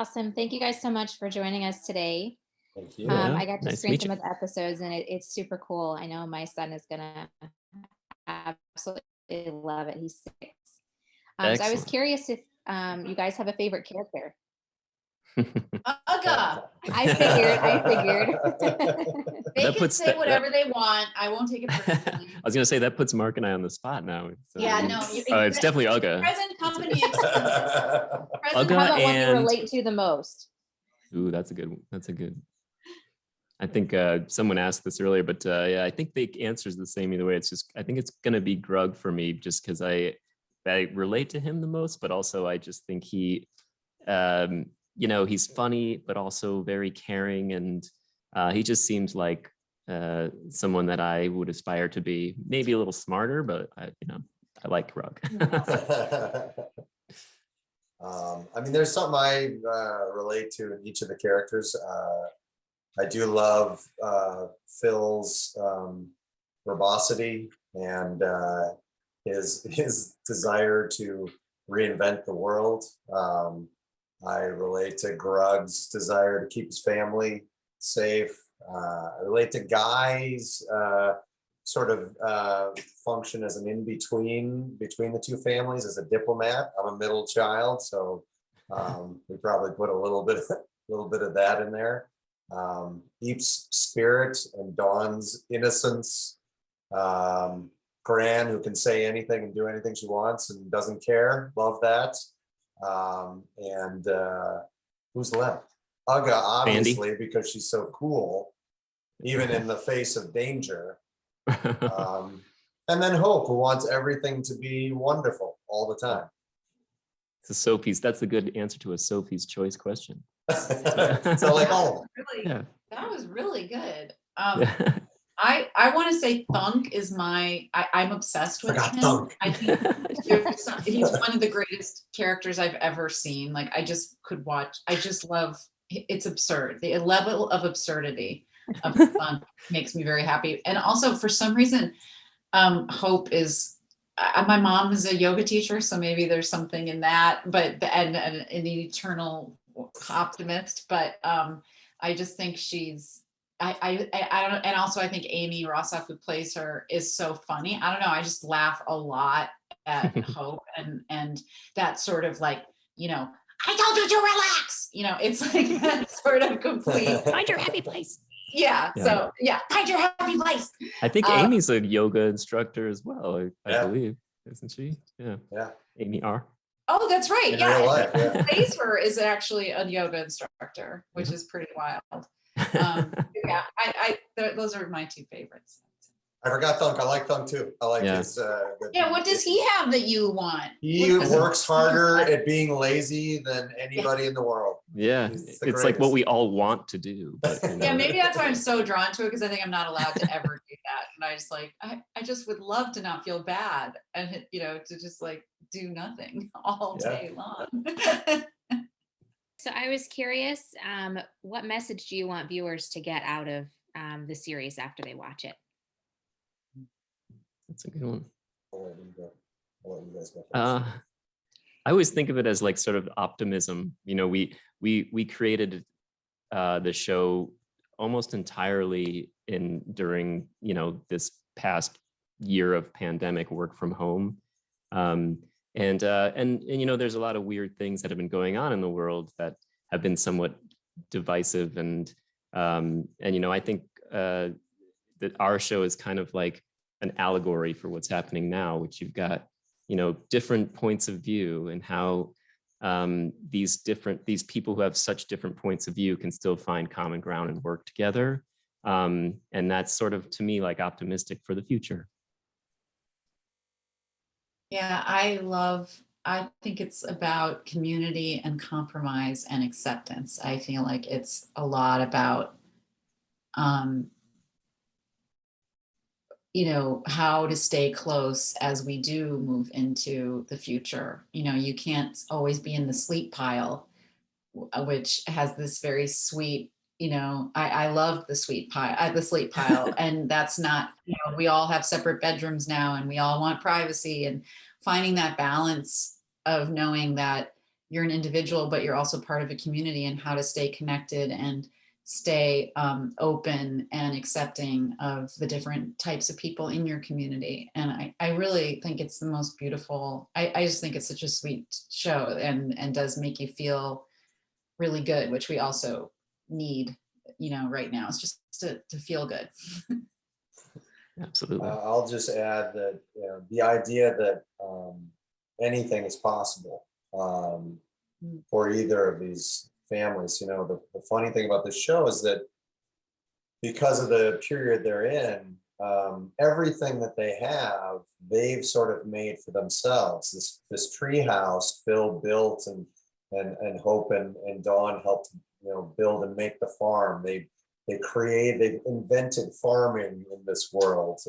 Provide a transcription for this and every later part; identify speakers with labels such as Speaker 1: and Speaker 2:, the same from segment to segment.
Speaker 1: Awesome. Thank you guys so much for joining us today.
Speaker 2: Thank you.
Speaker 3: Yeah,
Speaker 1: I got to
Speaker 3: nice to
Speaker 1: screen
Speaker 3: meet
Speaker 1: some
Speaker 3: you.
Speaker 1: of the episodes and it's super cool. I know my son is gonna absolutely love it. He's 6. So I was
Speaker 3: Excellent.
Speaker 1: curious if you guys have a favorite character.
Speaker 4: Ugga.
Speaker 1: I figured.
Speaker 4: They
Speaker 3: That
Speaker 4: can
Speaker 3: puts
Speaker 4: say
Speaker 3: that-
Speaker 4: whatever they want. I won't take it personally.
Speaker 3: I was gonna say that puts Mark and I on the spot now. So,
Speaker 4: Yeah, no.
Speaker 3: it's definitely Ugga.
Speaker 4: Present company. Present
Speaker 3: Ugga
Speaker 1: How about one you
Speaker 3: and-
Speaker 1: relate to the most?
Speaker 3: Ooh, that's a good one. That's a good. I think someone asked this earlier, but yeah, I think the answer's the same either way. It's just I think it's gonna be Grug for me, just because I relate to him the most, but also I just think he, he's funny, but also very caring, and he just seems like someone that I would aspire to be. Maybe a little smarter, but I like Grug.
Speaker 2: I mean, there's something I relate to in each of the characters. I do love Phil's verbosity and his desire to reinvent the world. I relate to Grug's desire to keep his family safe. I relate to Guy's sort of function as an in-between between the two families as a diplomat. I'm a middle child, so we probably put a little bit of that in there. Eep's spirit and Dawn's innocence. Gran, who can say anything and do anything she wants and doesn't care. Love that. And who's left? Ugga, obviously, because she's so cool, even in the face of danger. And then Hope, who wants everything to be wonderful all the time.
Speaker 3: That's a good answer to a Sophie's Choice question.
Speaker 2: So like all of them.
Speaker 4: Really,
Speaker 3: Yeah.
Speaker 4: that was really good.
Speaker 3: Yeah.
Speaker 4: I want to say Thunk is I'm obsessed with
Speaker 2: Forgot
Speaker 4: him.
Speaker 2: Thunk.
Speaker 4: I think he's one of the greatest characters I've ever seen. Like I just could watch. I just love. It's absurd. The level of absurdity of Thunk makes me very happy. And also for some reason, Hope is. My mom is a yoga teacher, so maybe there's something in that. But and an eternal optimist. But I just think she's. I don't know, and also I think Amy Rossoff, who plays her, is so funny. I don't know. I just laugh a lot at Hope and that sort of like, I told you to relax. It's like that sort of complete.
Speaker 1: Find your happy place.
Speaker 4: Yeah. So yeah, find your happy place.
Speaker 3: I think Amy's a yoga instructor as well. I believe, isn't she? Yeah.
Speaker 2: Yeah.
Speaker 3: Amy R.
Speaker 4: Oh, that's right.
Speaker 2: In real life, yeah.
Speaker 4: Blazer is actually a yoga instructor, which is pretty wild. Yeah, those are my two favorites.
Speaker 2: I forgot Thunk. I like Thunk too. I like his.
Speaker 4: Yeah, what does he have that you want?
Speaker 2: He works harder at being lazy than anybody in the world.
Speaker 3: Yeah, it's like what we all want to do. But,
Speaker 4: Yeah, maybe that's why I'm so drawn to it, because I think I'm not allowed to ever do that. And I just like, I just would love to not feel bad and, to just like do nothing all day long.
Speaker 1: So I was curious, what message do you want viewers to get out of the series after they watch it?
Speaker 3: That's a good one.
Speaker 2: I'll let you guys go first.
Speaker 3: I always think of it as like sort of optimism. We created the show almost entirely during this past year of pandemic work from home. And there's a lot of weird things that have been going on in the world that have been somewhat divisive. And I think that our show is kind of like an allegory for what's happening now, which you've got, different points of view and how these people who have such different points of view can still find common ground and work together. And that's sort of, to me, like optimistic for the future.
Speaker 4: Yeah, I think it's about community and compromise and acceptance. I feel like it's a lot about, how to stay close as we do move into the future. You can't always be in the sleep pile, which has this very sweet, I love the sleep pile, and that's not, we all have separate bedrooms now and we all want privacy, and finding that balance of knowing that, you're an individual, but you're also part of a community, and how to stay connected and stay open and accepting of the different types of people in your community. And I really think it's the most beautiful. I just think it's such a sweet show, and does make you feel really good, which we also need, right now. It's just to feel good.
Speaker 3: Absolutely.
Speaker 2: I'll just add that the idea that anything is possible for either of these families. The funny thing about this show is that because of the period they're in, everything that they have, they've sort of made for themselves. This tree house Phil built, and Hope and Dawn helped build and make the farm. They've invented farming in this world.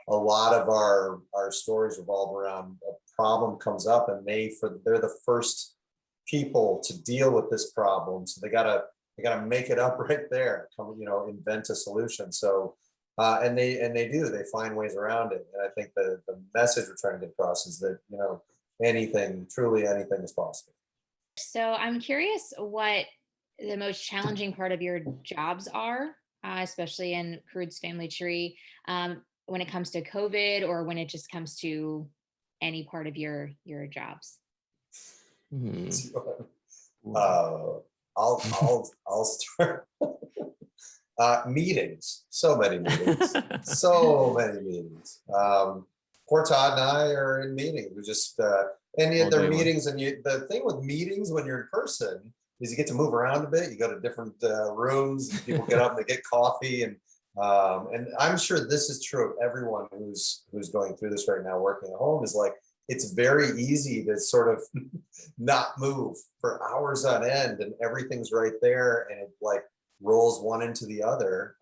Speaker 2: A lot of our stories revolve around a problem comes up, and they're the first people to deal with this problem. So they gotta make it up right there. Invent a solution. So and they find ways around it. And I think the message we're trying to get across is that truly anything is possible.
Speaker 1: So I'm curious what the most challenging part of your jobs are, especially in Croods Family Tree, when it comes to COVID, or when it just comes to any part of your jobs.
Speaker 2: I'll start. Meetings, so many meetings. Poor Todd and I are in meetings. We just and they're meetings, and the thing with meetings when you're in person is you get to move around a bit. You go to different rooms. People get up and they get coffee, and I'm sure this is true of everyone who's going through this right now, working at home. Is like, it's very easy to sort of not move for hours on end, and everything's right there, and it like rolls one into the other.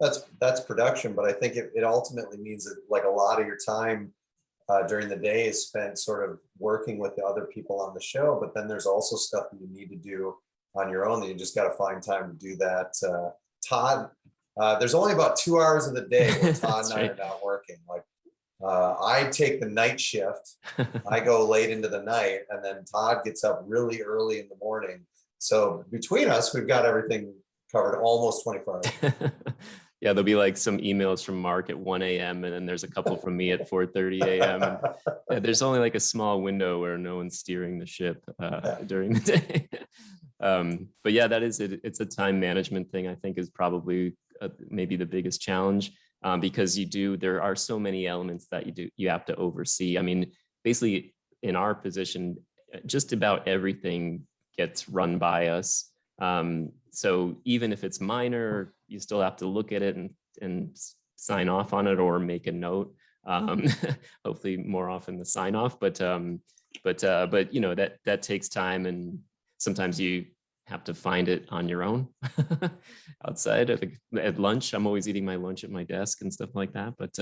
Speaker 2: That's production, but I think it ultimately means that like a lot of your time during the day is spent sort of working with the other people on the show, but then there's also stuff that you need to do on your own that you just got to find time to do that. Todd, there's only about 2 hours of the day where Todd and I are not working. Like, I take the night shift. I go late into the night, and then Todd gets up really early in the morning. So between us, we've got everything covered almost 24 hours.
Speaker 3: Yeah, there'll be like some emails from Mark at 1 a.m. and then there's a couple from me at 4:30 a.m. And there's only like a small window where no one's steering the ship during the day. But yeah, that is it. It's a time management thing, I think, is probably maybe the biggest challenge, because there are so many elements that you have to oversee. I mean, basically in our position, just about everything gets run by us. So even if it's minor, you still have to look at it and sign off on it or make a note. Hopefully more often the sign off, but that takes time, and sometimes you have to find it on your own outside at lunch. I'm always eating my lunch at my desk and stuff like that. But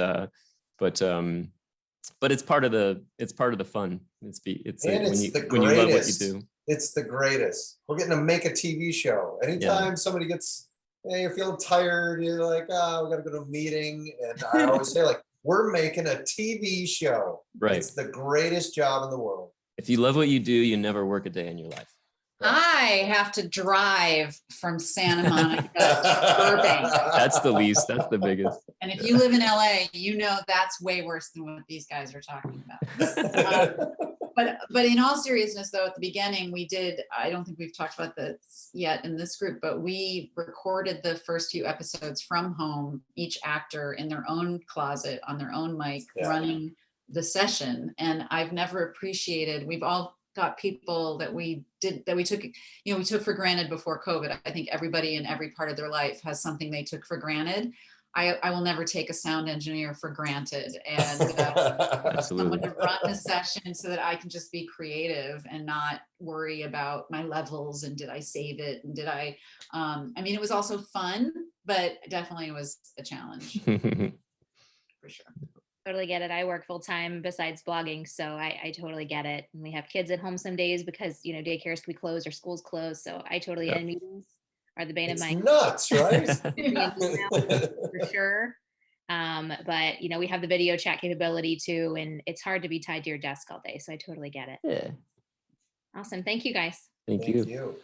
Speaker 3: it's part of the fun. When you love what you do.
Speaker 2: It's the greatest. We're getting to make a TV show. Anytime somebody gets, you're feeling tired, you're like, we got to go to a meeting. And I always say, like, we're making a TV show.
Speaker 3: Right.
Speaker 2: It's the greatest job in the world.
Speaker 3: If you love what you do, you never work a day in your life.
Speaker 4: I have to drive from Santa Monica to Burbank.
Speaker 3: That's the least. That's the biggest.
Speaker 4: And if you live in LA, that's way worse than what these guys are talking about. But in all seriousness, though, at the beginning, I don't think we've talked about this yet in this group, but we recorded the first few episodes from home, each actor in their own closet on their own mic, running the session. And I've never appreciated, we've all got people that we took for granted before COVID. I think everybody in every part of their life has something they took for granted. I will never take a sound engineer for granted, and someone to run the session so that I can just be creative and not worry about my levels and did I save it and did I mean, it was also fun, but definitely it was a challenge for sure.
Speaker 1: Totally get it. I work full time besides blogging, so I totally get it. And we have kids at home some days because daycares can be closed or schools closed. So I totally end meetings are the bane of my
Speaker 2: nuts, right?
Speaker 1: For sure. But we have the video chat capability too, and it's hard to be tied to your desk all day. So I totally get it.
Speaker 3: Yeah.
Speaker 1: Awesome. Thank you guys.
Speaker 3: Thank
Speaker 2: Thank
Speaker 3: you.
Speaker 2: you.